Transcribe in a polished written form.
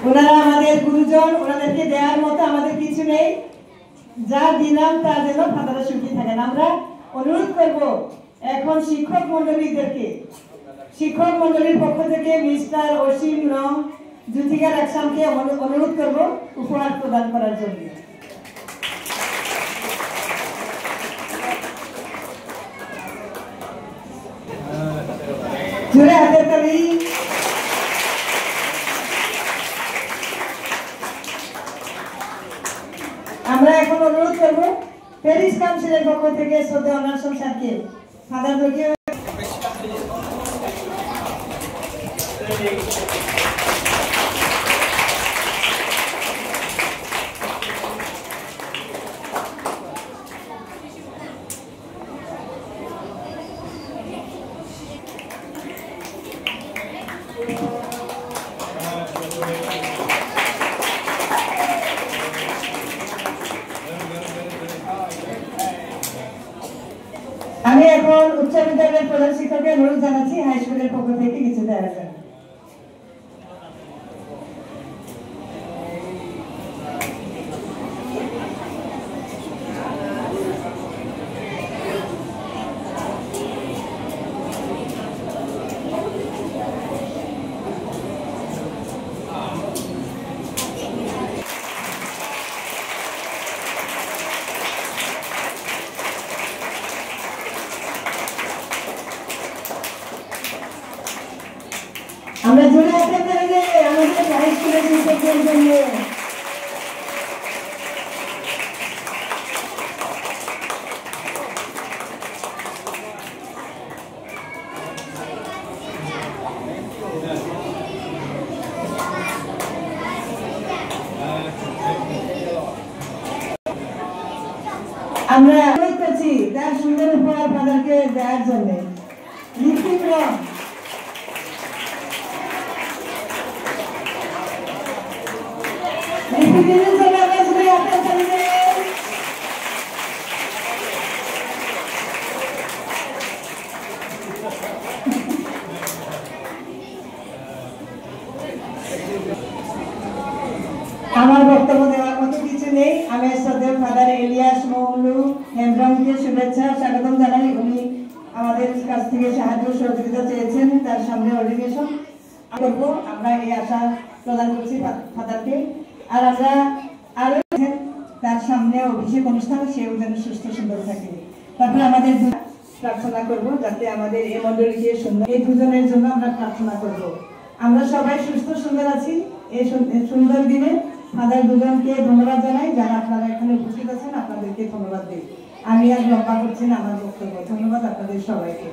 ওনারা আমাদের গুরুজন, ওনাদেরকে দেওয়ার মতো আমাদের কিছু নেই। যা দিলাম তা যেন ফাদারা সুখী থাকেন। আমরা অনুরোধ করব এখন শিক্ষক মন্ডলীর পক্ষ থেকে মিস্টার অসীম রং জুথিকা রাকসামকে অনুরোধ করব উপহার প্রদান করার জন্য। জোরে হাতের তালি। আমরা এখন অনুরোধ করব প্যারিস কাউন্সিলের পক্ষ থেকে শ্রদ্ধেয় অনার্সন স্যারকে ফাদারকে আমি এখন উচ্চ বিদ্যালয়ের প্রধান শিক্ষককে অনুরোধ জানাচ্ছি হাই স্কুলের পক্ষ থেকে কিছু দেওয়ার জন্য। আমরা জোরে হাতে তালি আমাদের হাই স্কুলের শিক্ষকদের জন্য। আমরা অনুরোধ করছি তার সুন্দর উপহার ফাদারকে দেওয়ার জন্য। লিপিক রং আমার বক্তব্য দেওয়ার মতো কিছু নেই। আমি শ্রদ্ধেয় ফাদার ইলিয়াস মৌলু হেমব্রমকে শুভেচ্ছা স্বাগতম জানাই। উনি আমাদের কাছ থেকে সাহায্য সহযোগিতা চেয়েছেন, তার সামনে অর্ডিনেশন করব। আমরা এই আশা প্রদান করছি ফাদারকে। আর আমরা আরো তার সামনে অভিষেক অনুষ্ঠান, সেও যেন সুস্থ সুন্দর থাকে। তারপরে আমাদের প্রার্থনা করব যাতে আমাদের এই মন্ডলীকে সুন্দর, এই দুজনের জন্য আমরা প্রার্থনা করব। আমরা সবাই সুস্থ সুন্দর আছি। এই সুন্দর দিনে ফাদার দুজনকে ধন্যবাদ জানাই, যারা আপনারা এখানে উপস্থিত আছেন আপনাদেরকে ধন্যবাদ দিই। আমি আর লম্বা করছি না আমার বক্তব্য। ধন্যবাদ আপনাদের সবাইকে।